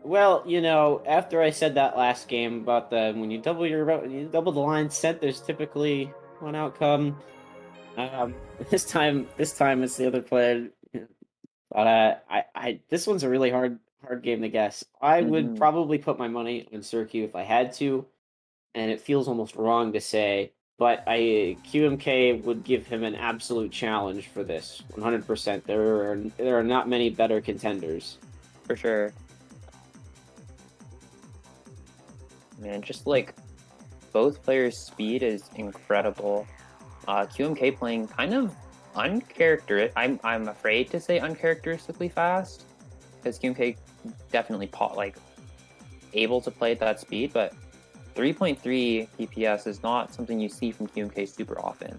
Well, after I said that last game about the when you double the line set, there's typically one outcome. This time it's the other player. But this one's a really hard game to guess. I would Hmm. probably put my money on Circu if I had to, and it feels almost wrong to say, but I QMK would give him an absolute challenge for this. 100%. There are not many better contenders. For sure. Man, just like both players' speed is incredible. QMK playing kind of uncharacteristic. I'm afraid to say uncharacteristically fast because QMK definitely able to play at that speed, but 3.3 PPS is not something you see from QMK super often.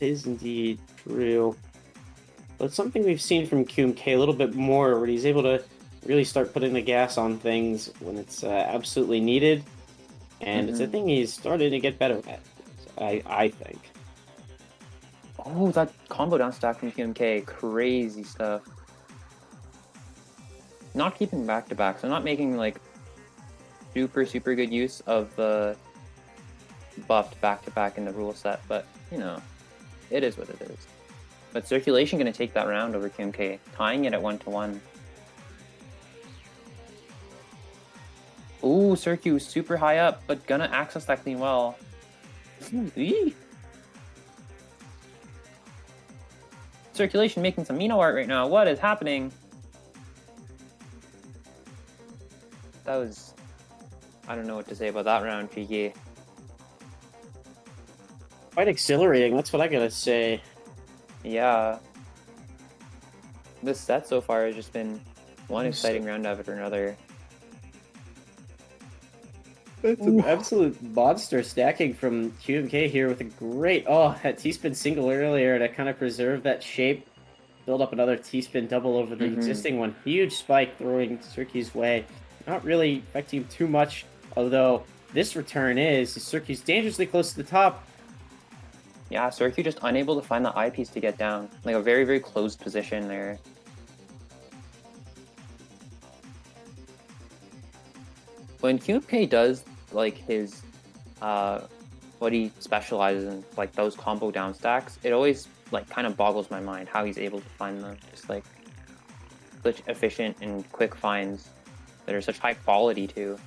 Is indeed true. But it's something we've seen from QMK a little bit more, where he's able to really start putting the gas on things when it's absolutely needed, and it's a Hmm. thing he's starting to get better at. I think. Oh, that combo down stack from QMK, crazy stuff. Not keeping back to back, so not making like super good use of the buffed back to back in the rule set, but it is what it is. But Circulation going to take that round over QMK, tying it at 1-1. Ooh, Circu super high up, but gonna access that clean well. Circulation making some Mino art right now. What is happening? That was... I don't know what to say about that round, Cheeky. Quite exhilarating, that's what I gotta say. Yeah. This set so far has just been one exciting round after another. That's an Ooh. absolute monster stacking from QMK here with a great, that T-spin single earlier to kind of preserve that shape, build up another T-spin double over the Mm-hmm. existing one. Huge spike throwing Circu's way. Not really affecting him too much, although this return is Circu's dangerously close to the top. Yeah, Circu just unable to find the eyepiece to get down. Like a very closed position there. When QMK does like his what he specializes in, like those combo down stacks, it always like kind of boggles my mind how he's able to find them. Just like such efficient and quick finds that are such high quality too.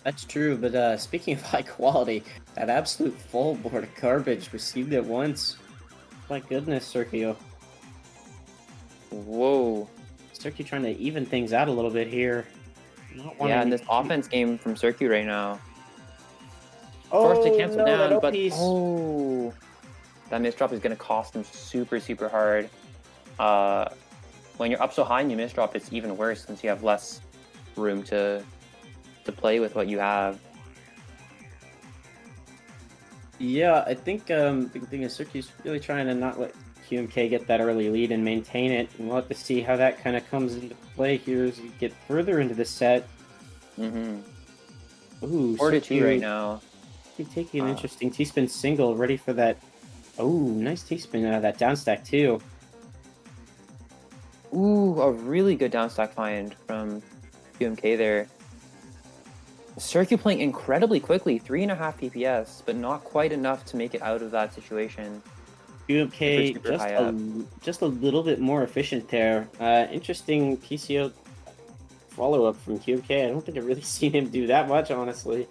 That's true, but speaking of high quality, that absolute full board of garbage received at once. My goodness, Circu. Whoa. Circu trying to even things out a little bit here. Not Yeah, wanting and to this offense game from Circu right now. Forced to Oh cancel no, that down, O but piece. oh, that misdrop is gonna cost him super hard. Uh, when you're up so high and you misdrop, it's even worse since you have less room to play with what you have. Yeah, I think the thing is Circu's really trying to not let QMK get that early lead and maintain it. And we'll have to see how that kind of comes into play here as we get further into the set. Mm-hmm. Ooh, 4-2 right Circu now. taking an Uh, interesting T-spin single, ready for that. Oh, nice T-spin out of that down stack too. ooh, a really good downstack find from QMK there. Circu playing incredibly quickly, 3.5 PPS, but not quite enough to make it out of that situation. QMK Super high up. just a little bit more efficient there. Interesting PCO follow-up from QMK. I don't think I've really seen him do that much, honestly.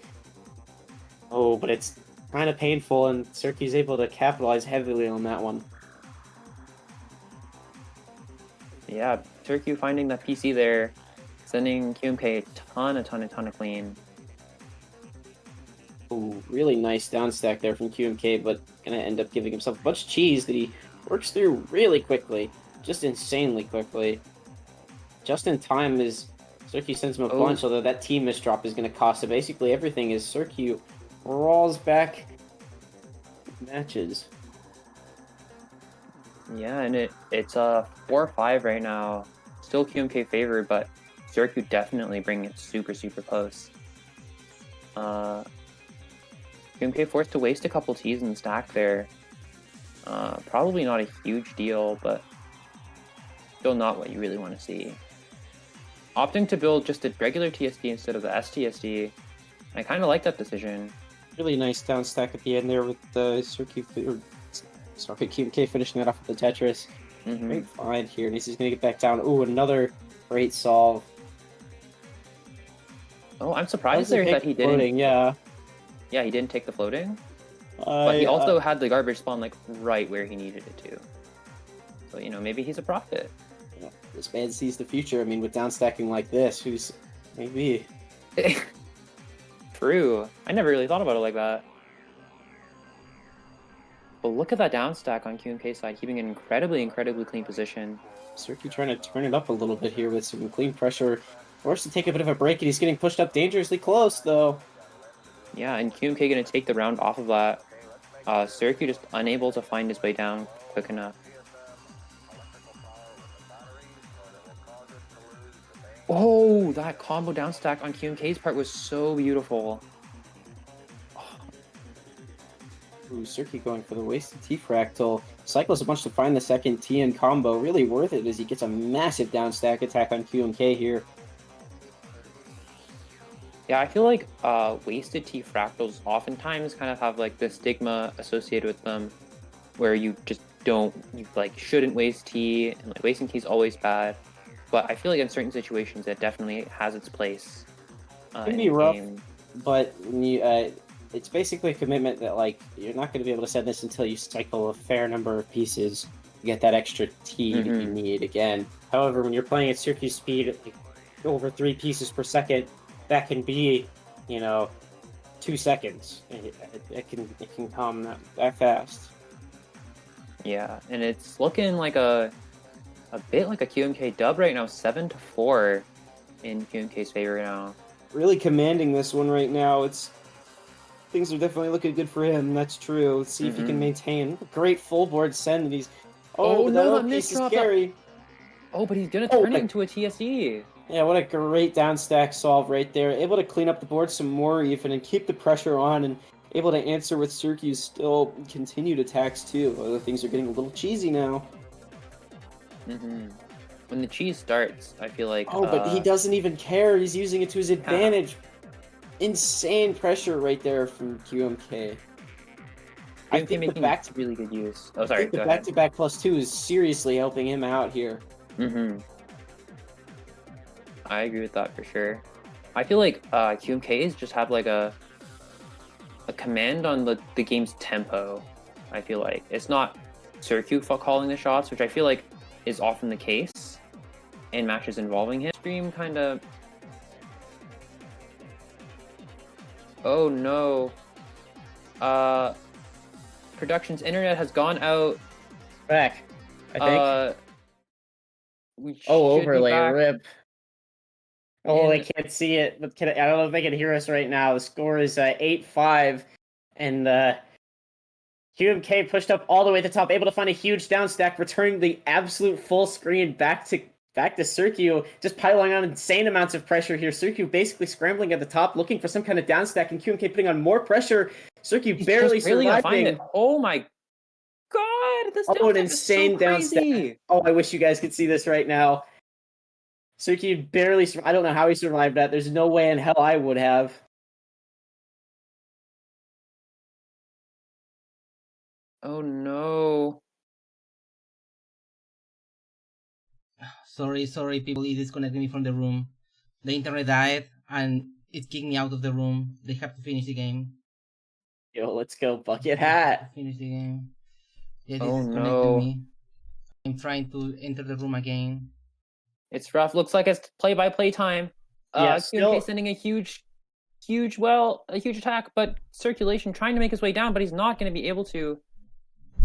Oh, but it's kind of painful, and Circu's able to capitalize heavily on that one. Yeah, Circu finding that PC there, sending QMK a ton of clean. Ooh, really nice down stack there from QMK, but gonna end up giving himself a bunch of cheese that he works through really quickly, just insanely quickly. Just in time as Circu sends him a Oh, bunch, although that team misdrop is gonna cost him basically everything as Circu rolls back matches. yeah, and it's 4-5 right now. Still QMK favored, but Circu definitely bringing it super close. QMK forced to waste a couple T's in the stack there. Probably not a huge deal, but still not what you really want to see. Opting to build just a regular TSD instead of the STSD, I kind of like that decision. Really nice down stack at the end there with the QMK finishing that off with the Tetris. Great find here. He's going to get back down. Ooh, another great solve. Oh, I'm surprised there that he didn't. Floating, yeah. Yeah, he didn't take the floating. But he also had the garbage spawn like right where he needed it to. So, you know, maybe he's a prophet. Yeah, this man sees the future. I mean, with down stacking like this, who's maybe. True. I never really thought about it like that. But look at that down stack on QMK side, keeping an incredibly clean position. Circu trying to turn it up a little bit here with some clean pressure. Forced to take a bit of a break, and he's getting pushed up dangerously close, though. Yeah, and QMK going to take the round off of that. Circu just unable to find his way down quick enough. Oh, that combo down stack on QMK's part was so beautiful. Ooh, Circu going for the wasted T-Fractal. Cycles a bunch to find the second TN combo. Really worth it as he gets a massive down stack attack on QMK here. Yeah, I feel like wasted T-Fractals oftentimes kind of have like the stigma associated with them where you just shouldn't waste T, and like wasting T is always bad. But I feel like in certain situations it definitely has its place. It can be rough, but it's basically a commitment that like you're not going to be able to send this until you cycle a fair number of pieces to get that extra T that you need again. However, when you're playing at Circu speed, like, over 3 pieces per second, that can be, you know, 2 seconds. It can come that fast. Yeah, and it's looking like a bit like a QMK dub right now, 7-4 in QMK's favor now. Really commanding this one right now. Things are definitely looking good for him. That's true. Let's see if he can maintain. Great full board send. And he's no, that piece is scary. Oh, but he's gonna turn it into a TSD. Yeah, what a great down stack solve right there. Able to clean up the board some more even and keep the pressure on, and able to answer with Circu's still continued attacks too. Other things are getting a little cheesy now. When the cheese starts, I feel like... but he doesn't even care. He's using it to his advantage. Insane pressure right there from QMK. I think making really good use. Oh, sorry. The back-to-back +2 is seriously helping him out here. I agree with that for sure. I feel like QMKs just have like a command on the game's tempo. I feel like it's not Circu calling the shots, which I feel like is often the case in matches involving him. Stream kind of. Oh no. Production's internet has gone out. Back, I think. Overlay rip. Oh, they can't see it, but I don't know if they can hear us right now. The score is 8-5, and QMK pushed up all the way to the top, able to find a huge down stack, returning the absolute full screen back to Circu, just piling on insane amounts of pressure here. Circu basically scrambling at the top, looking for some kind of down stack, and QMK putting on more pressure. Circu barely surviving. Find it. Oh my god! This an insane down stack. Oh, I wish you guys could see this right now. Circu barely. I don't know how he survived that. There's no way in hell I would have. Oh no. Sorry, people. It disconnected me from the room. The internet died and it kicked me out of the room. They have to finish the game. Yo, let's go, bucket hat. Finish the game. Yeah, this disconnected me. I'm trying to enter the room again. It's rough. Looks like it's play-by-play time. QMK sending a huge attack, but Circu1ation trying to make his way down, but he's not going to be able to.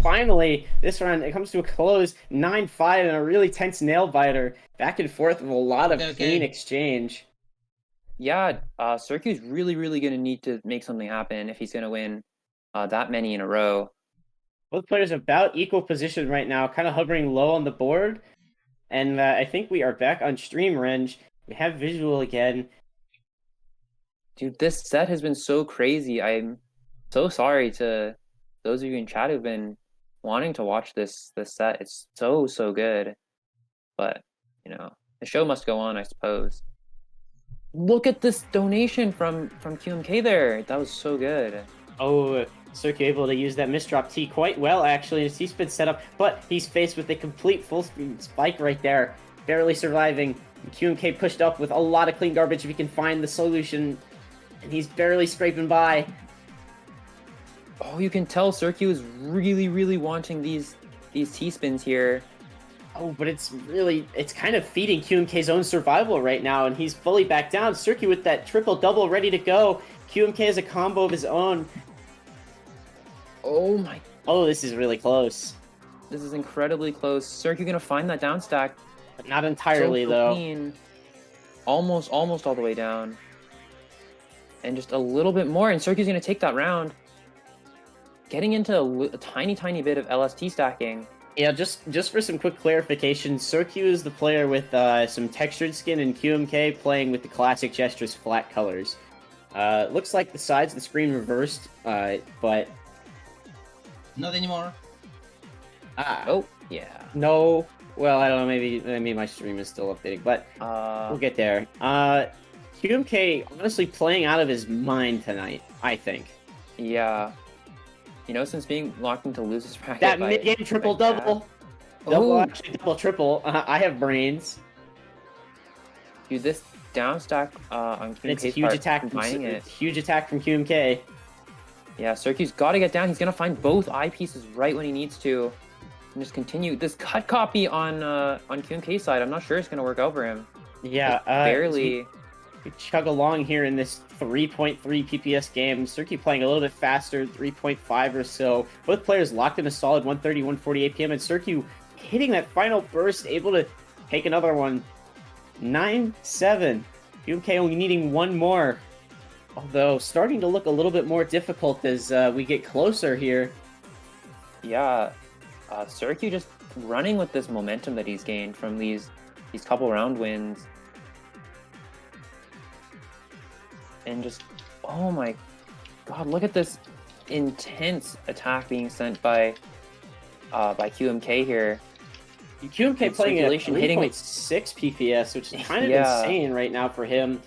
Finally, this round, it comes to a close, 9-5, and a really tense nail-biter. Back and forth with a lot of clean exchange. Yeah, Circu's really going to need to make something happen if he's going to win that many in a row. Both players about equal position right now, kind of hovering low on the board. And I think we are back on stream, Renge. We have visual again. Dude, this set has been so crazy. I'm so sorry to those of you in chat who've been wanting to watch this set. It's so good. But, you know, the show must go on, I suppose. Look at this donation from QMK there. That was so good. Oh, Circu able to use that misdrop T quite well, actually, in his T-spin setup, but he's faced with a complete full-speed spike right there, barely surviving. QMK pushed up with a lot of clean garbage if he can find the solution, and he's barely scraping by. Oh, you can tell Circu is really, really wanting these T-spins here. Oh, but it's kind of feeding QMK's own survival right now, and he's fully back down. Circu with that triple-double ready to go. QMK has a combo of his own. Oh my... Oh, this is really close. This is incredibly close. Circu gonna find that down stack. But not entirely, So though. clean. Almost all the way down. And just a little bit more, and Circu's gonna take that round. Getting into a tiny bit of LST stacking. Yeah, just for some quick clarification, Circu is the player with some textured skin, and QMK playing with the classic Jstris flat colors. Looks like the sides of the screen reversed, but... Not anymore. Oh, yeah. No. Well, I don't know, maybe my stream is still updating, but we'll get there. QMK honestly playing out of his mind tonight, I think. Yeah. You know, since being locked into losers bracket That by- mid-game triple-double. Oh. Actually, double-triple. I have brains. Dude, this down stack on QMK's It's a huge part, attack from combining it. huge attack from QMK. Yeah, Circu's got to get down. He's going to find both eyepieces right when he needs to. And just continue. This cut copy on QMK's side, I'm not sure it's going to work out for him. Yeah, Barely. We chug along here in this 3.3 PPS game. Circu playing a little bit faster, 3.5 or so. Both players locked in a solid 130, 140 APM, and Circu hitting that final burst, able to take another one. 9-7. QMK only needing one more. Although starting to look a little bit more difficult as we get closer here. Yeah, Circu just running with this momentum that he's gained from these couple round wins. And just, oh my god, look at this intense attack being sent by QMK here. QMK playing at Circulation hitting 3.6 PPS, which is kind of Yeah. insane right now for him.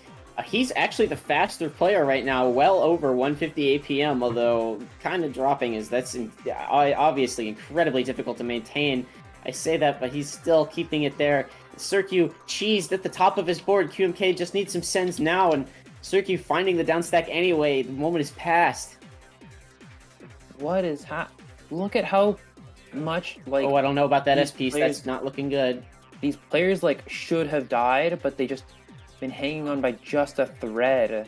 He's actually the faster player right now, well over 150 APM, although kind of dropping as that's obviously incredibly difficult to maintain. I say that, but he's still keeping it there. Circu cheesed at the top of his board. QMK just needs some sends now, and Circu finding the downstack anyway. The moment is past. What is look at how much, like... Oh, I don't know about that these S piece. players- That's not looking good. These players, like, should have died, but they just been hanging on by just a thread.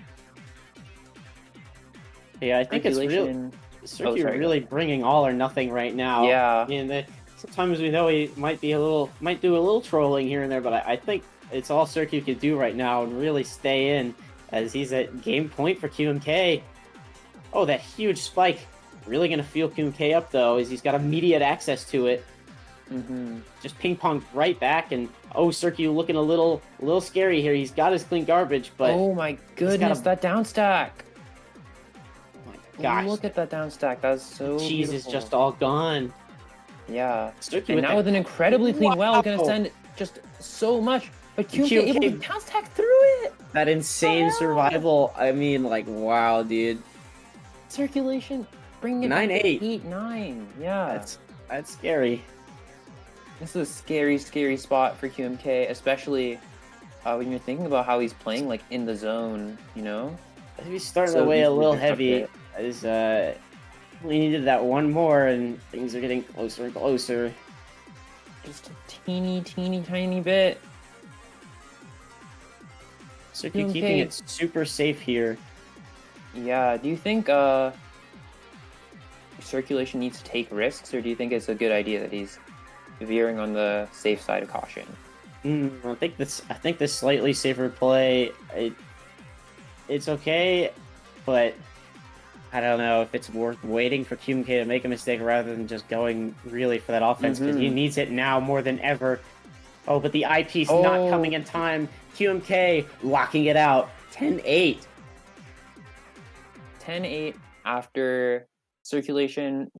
Yeah, I think it's real. Circulation- Circu sorry, go really bringing all or nothing right now. Yeah. And sometimes we know he might do a little trolling here and there, but I think it's all Circu can do right now and really stay in as he's at game point for QMK. Oh, that huge spike. Really going to feel QMK up, though, as he's got immediate access to it. Mm-hmm. Just ping-pong right back, and oh, Circu looking a little scary here. He's got his clean garbage, but... Oh my goodness, that down stack! Oh my gosh. Look at that down stack, that's so Cheese is beautiful. just all gone. Yeah. Circu And with now that- with an incredibly clean well, gonna Wow. send just so much. But QMK QMK able to down stack through it! That insane Wow. survival. I mean, like, wow, dude. Circulation, bringing it back to 9-8. 8-9. Yeah. That's scary. This is a scary, scary spot for QMK, especially when you're thinking about how he's playing, like, in the zone, you know? He's starting So to weigh a easily little disrupted. heavy. As we needed that one more, and things are getting closer and closer. Just a teeny, teeny, tiny bit. Circu QMK. keeping it super safe here. Yeah, do you think Circulation needs to take risks, or do you think it's a good idea that he's veering on the safe side of caution? I think this slightly safer play, it's okay, but I don't know if it's worth waiting for QMK to make a mistake rather than just going really for that offense, because he needs it now more than ever. Oh, but the eyepiece not coming in time. QMK locking it out. 10-8. 10-8 after Circulation